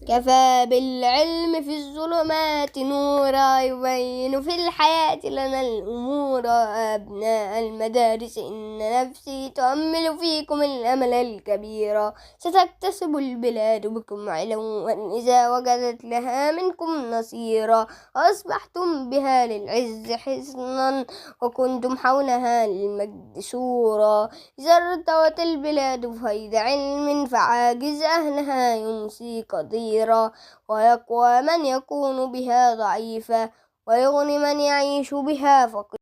كفى بالعلم في الظلمات نورا يبين في الحياة لنا الأمور. أبناء المدارس إن نفسي تؤمل فيكم الأمل الكبير. ستكتسب البلاد بكم علوا إذا وجدت لها منكم نصيرا. وأصبحتم بها للعز حصنا وكنتم حولها للمجد سورا. إذا ارتوت البلاد فيض علم فعاجز أهلها يمسي قديرا. ويقوى من يكون بها ضعيفا ويغني من يعيش بها فقيرا.